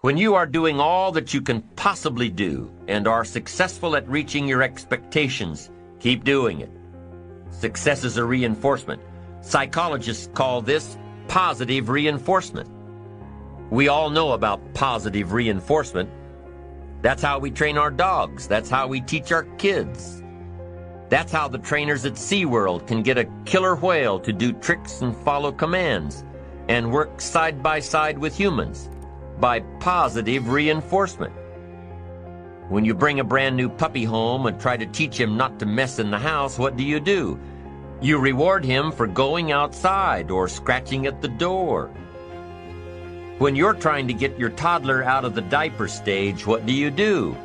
When you are doing all that you can possibly do and are successful at reaching your expectations, keep doing it. Success is a reinforcement. Psychologists call this positive reinforcement. We all know about positive reinforcement. That's how we train our dogs. That's how we teach our kids. That's how the trainers at SeaWorld can get a killer whale to do tricks and follow commands and work side by side with humans by positive reinforcement. When you bring a brand new puppy home and try to teach him not to mess in the house, what do? You reward him for going outside or scratching at the door. When you're trying to get your toddler out of the diaper stage, what do?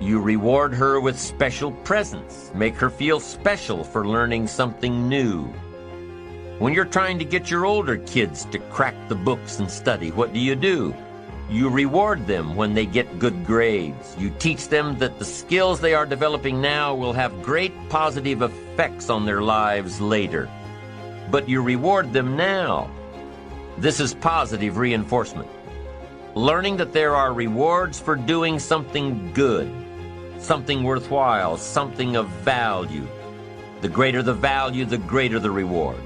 You reward her with special presents, make her feel special for learning something new. When you're trying to get your older kids to crack the books and study, what do? You reward them when they get good grades. You teach them that the skills they are developing now will have great positive effects on their lives later. But you reward them now. This is positive reinforcement. Learning that there are rewards for doing something good, something worthwhile, something of value. The greater the value, the greater the reward.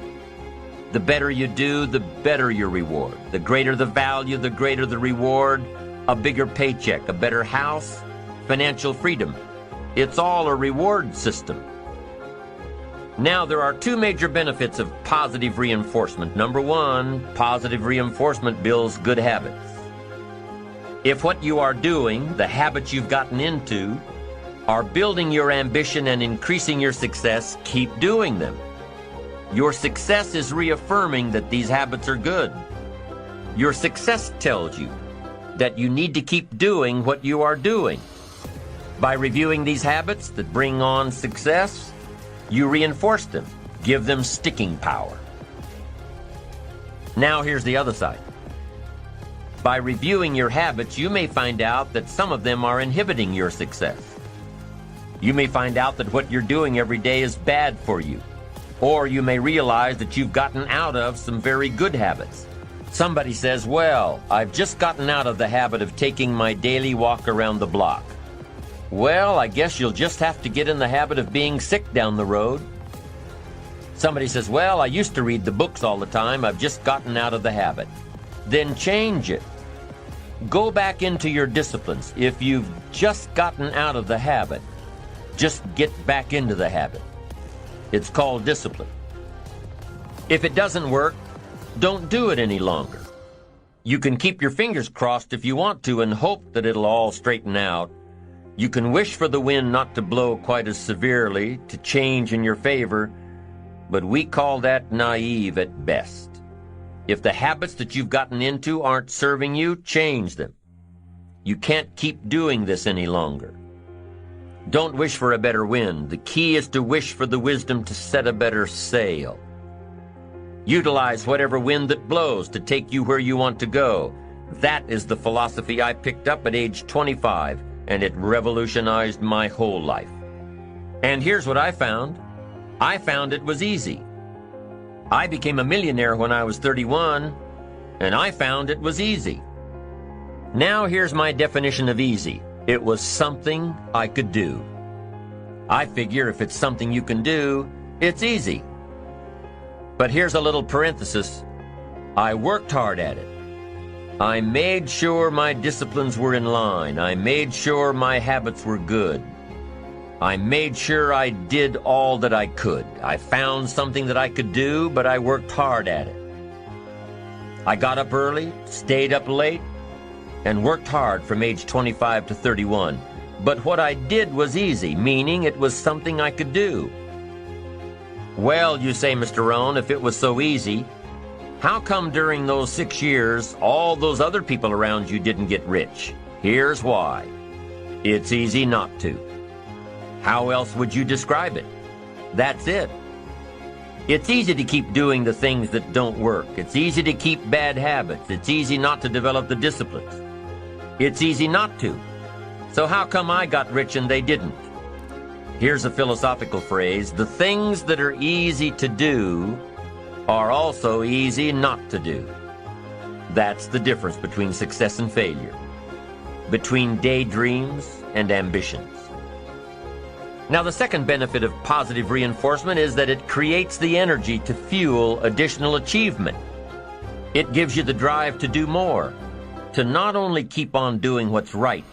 The better you do, the better your reward. The greater the value, the greater the reward. A bigger paycheck, a better house, financial freedom. It's all a reward system. Now, there are two major benefits of positive reinforcement. Number one, positive reinforcement builds good habits. If what you are doing, the habits you've gotten into, are building your ambition and increasing your success, keep doing them. Your success is reaffirming that these habits are good. Your success tells you that you need to keep doing what you are doing. By reviewing these habits that bring on success, you reinforce them, give them sticking power. Now here's the other side. By reviewing your habits, you may find out that some of them are inhibiting your success. You may find out that what you're doing every day is bad for you. Or you may realize that you've gotten out of some very good habits. Somebody says, well, I've just gotten out of the habit of taking my daily walk around the block. Well, I guess you'll just have to get in the habit of being sick down the road. Somebody says, well, I used to read the books all the time. I've just gotten out of the habit. Then change it. Go back into your disciplines. If you've just gotten out of the habit, just get back into the habit. It's called discipline. If it doesn't work, don't do it any longer. You can keep your fingers crossed if you want to and hope that it'll all straighten out. You can wish for the wind not to blow quite as severely, to change in your favor, but we call that naive at best. If the habits that you've gotten into aren't serving you, change them. You can't keep doing this any longer. Don't wish for a better wind. The key is to wish for the wisdom to set a better sail. Utilize whatever wind that blows to take you where you want to go. That is the philosophy I picked up at age 25, and it revolutionized my whole life. And here's what I found. I found it was easy. I became a millionaire when I was 31, and I found it was easy. Now here's my definition of easy. It was something I could do. I figure if it's something you can do, it's easy. But here's a little parenthesis. I worked hard at it. I made sure my disciplines were in line. I made sure my habits were good. I made sure I did all that I could. I found something that I could do, but I worked hard at it. I got up early, stayed up late, and worked hard from age 25 to 31. But what I did was easy, meaning it was something I could do. Well, you say, Mr. Rohn, if it was so easy, how come during those 6 years, all those other people around you didn't get rich? Here's why. It's easy not to. How else would you describe it? That's it. It's easy to keep doing the things that don't work. It's easy to keep bad habits. It's easy not to develop the disciplines. It's easy not to. So how come I got rich and they didn't? Here's a philosophical phrase. The things that are easy to do are also easy not to do. That's the difference between success and failure. between daydreams and ambitions. Now, the second benefit of positive reinforcement is that it creates the energy to fuel additional achievement. It gives you the drive to do more, to not only keep on doing what's right,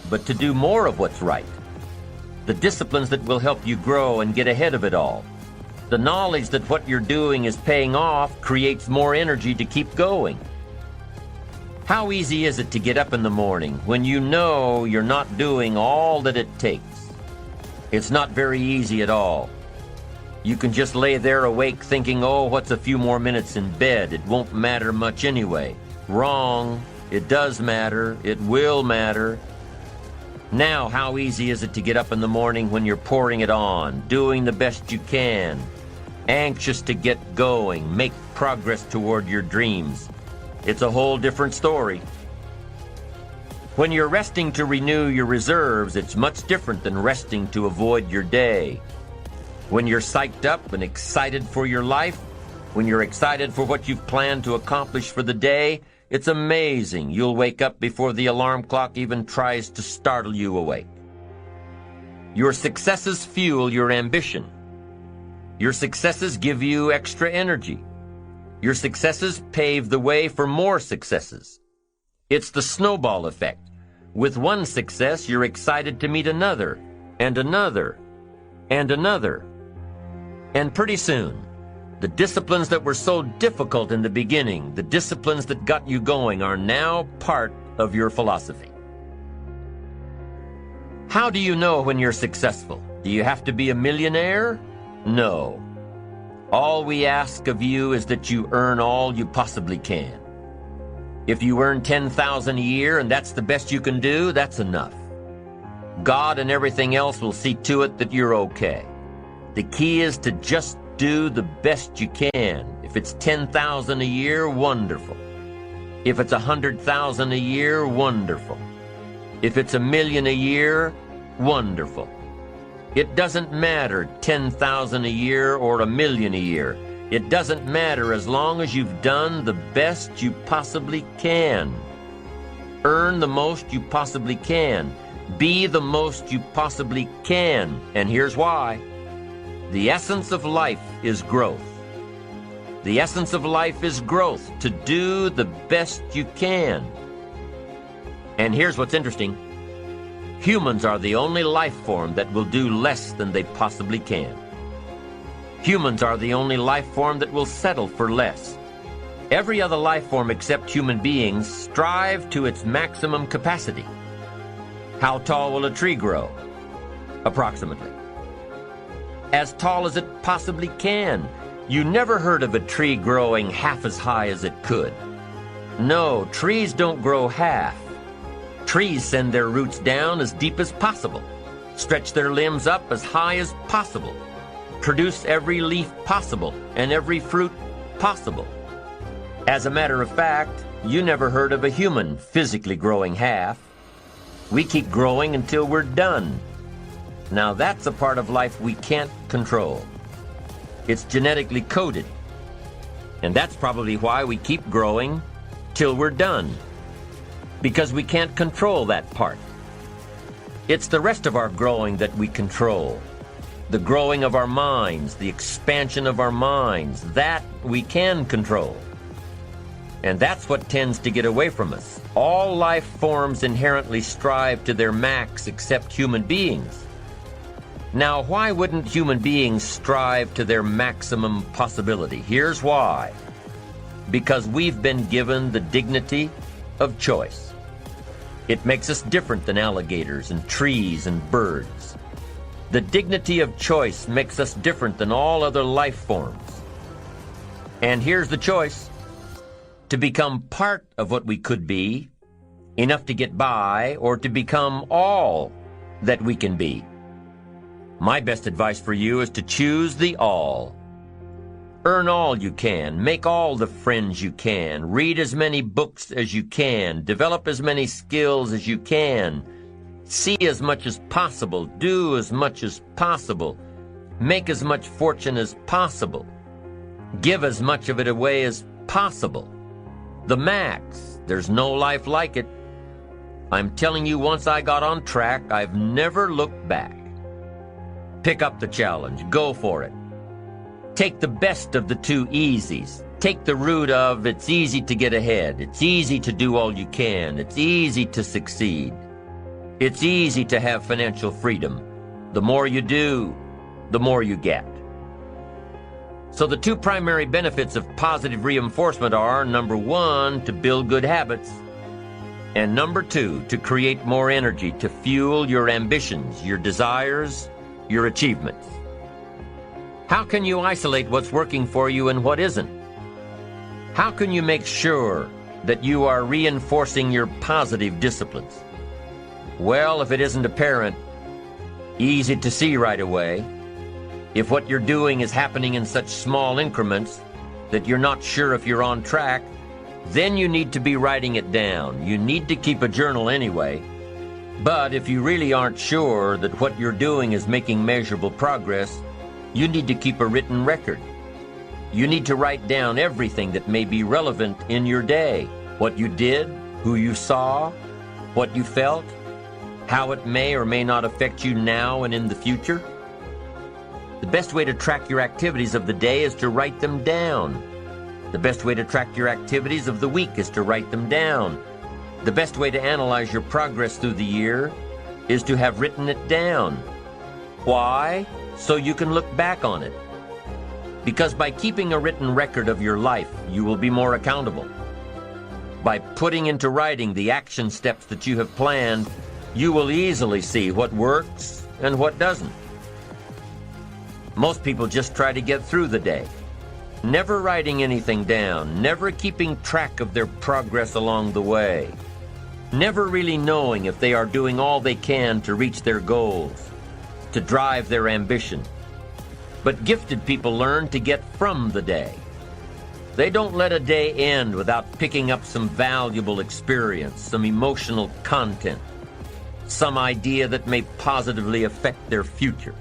but to do more of what's right. The disciplines that will help you grow and get ahead of it all. The knowledge that what you're doing is paying off creates more energy to keep going. How easy is it to get up in the morning when you know you're not doing all that it takes? It's not very easy at all. You can just lay there awake thinking, oh, what's a few more minutes in bed? It won't matter much anyway. Wrong. It does matter. It will matter. Now, how easy is it to get up in the morning when you're pouring it on, doing the best you can, anxious to get going, make progress toward your dreams? It's a whole different story. When you're resting to renew your reserves, it's much different than resting to avoid your day. When you're psyched up and excited for your life, when you're excited for what you've planned to accomplish for the day, it's amazing. You'll wake up before the alarm clock even tries to startle you awake. Your successes fuel your ambition. Your successes give you extra energy. Your successes pave the way for more successes. It's the snowball effect. With one success, you're excited to meet another, and another, and another. And pretty soon, the disciplines that were so difficult in the beginning, the disciplines that got you going, are now part of your philosophy. How do you know when you're successful? Do you have to be a millionaire? No. All we ask of you is that you earn all you possibly can. If you earn $10,000 a year and that's the best you can do, that's enough. God and everything else will see to it that you're okay. The key is to just do the best you can. If it's $10,000 a year, wonderful. If it's $100,000 a year, wonderful. If it's $1 million a year, wonderful. It doesn't matter $10,000 a year or $1 million a year. It doesn't matter as long as you've done the best you possibly can. Earn the most you possibly can. Be the most you possibly can. And here's why. The essence of life is growth. The essence of life is growth, to do the best you can. And here's what's interesting. Humans are the only life form that will do less than they possibly can. Humans are the only life form that will settle for less. Every other life form except human beings strive to its maximum capacity. How tall will a tree grow? Approximately. As tall as it possibly can. You never heard of a tree growing half as high as it could. No, trees don't grow half. Trees send their roots down as deep as possible, stretch their limbs up as high as possible, produce every leaf possible and every fruit possible. As a matter of fact, you never heard of a human physically growing half. We keep growing until we're done. Now that's a part of life we can't control. It's genetically coded. And that's probably why we keep growing till we're done. Because we can't control that part. It's the rest of our growing that we control. The growing of our minds, the expansion of our minds, that we can control. And that's what tends to get away from us. All life forms inherently strive to their max except human beings. Now, why wouldn't human beings strive to their maximum possibility? Here's why. Because we've been given the dignity of choice. It makes us different than alligators and trees and birds. The dignity of choice makes us different than all other life forms. And here's the choice. To become part of what we could be, enough to get by, or to become all that we can be. My best advice for you is to choose the all. Earn all you can, make all the friends you can, read as many books as you can, develop as many skills as you can, see as much as possible, do as much as possible, make as much fortune as possible, give as much of it away as possible. The max, there's no life like it. I'm telling you, once I got on track, I've never looked back. Pick up the challenge. Go for it. Take the best of the two easies. Take the route of it's easy to get ahead. It's easy to do all you can. It's easy to succeed. It's easy to have financial freedom. The more you do, the more you get. So the two primary benefits of positive reinforcement are, number one, to build good habits, and number two, to create more energy to fuel your ambitions, your desires, your achievements. How can you isolate what's working for you and what isn't? How can you make sure that you are reinforcing your positive disciplines? Well, if it isn't apparent, easy to see right away, if what you're doing is happening in such small increments that you're not sure if you're on track, then you need to be writing it down. You need to keep a journal anyway. But if you really aren't sure that what you're doing is making measurable progress, you need to keep a written record. You need to write down everything that may be relevant in your day. What you did, who you saw, what you felt, how it may or may not affect you now and in the future. The best way to track your activities of the day is to write them down. The best way to track your activities of the week is to write them down. The best way to analyze your progress through the year is to have written it down. Why? So you can look back on it. Because by keeping a written record of your life, you will be more accountable. By putting into writing the action steps that you have planned, you will easily see what works and what doesn't. Most people just try to get through the day, never writing anything down, never keeping track of their progress along the way, never really knowing if they are doing all they can to reach their goals, to drive their ambition. But gifted people learn to get from the day. They don't let a day end without picking up some valuable experience, some emotional content, some idea that may positively affect their future.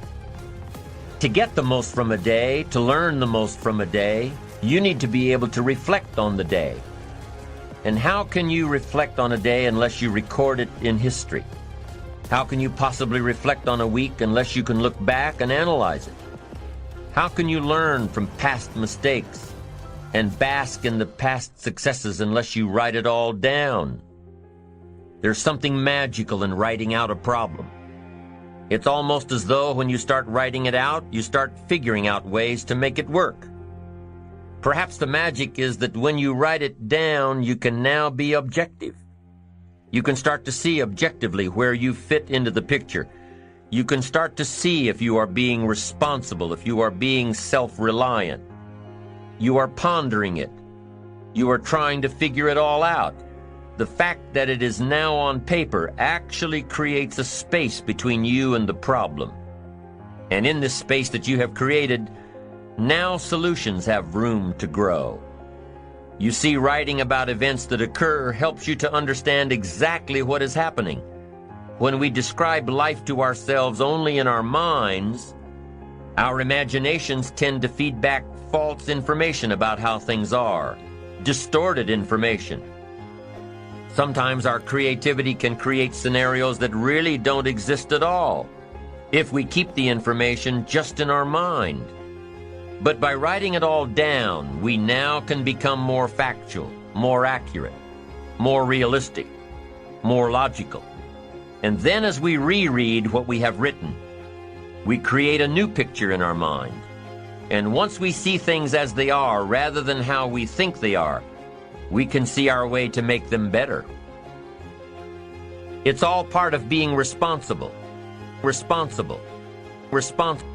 To get the most from a day, to learn the most from a day, you need to be able to reflect on the day. And how can you reflect on a day unless you record it in history? How can you possibly reflect on a week unless you can look back and analyze it? How can you learn from past mistakes and bask in the past successes unless you write it all down? There's something magical in writing out a problem. It's almost as though when you start writing it out, you start figuring out ways to make it work. Perhaps the magic is that when you write it down, you can now be objective. You can start to see objectively where you fit into the picture. You can start to see if you are being responsible, if you are being self-reliant. You are pondering it. You are trying to figure it all out. The fact that it is now on paper actually creates a space between you and the problem. And in this space that you have created, now solutions have room to grow. You see, writing about events that occur helps you to understand exactly what is happening. When we describe life to ourselves only in our minds, our imaginations tend to feed back false information about how things are, distorted information. Sometimes our creativity can create scenarios that really don't exist at all, if we keep the information just in our mind. But by writing it all down, we now can become more factual, more accurate, more realistic, more logical. And then as we reread what we have written, we create a new picture in our mind. And once we see things as they are rather than how we think they are, we can see our way to make them better. It's all part of being responsible. Responsible. Responsible.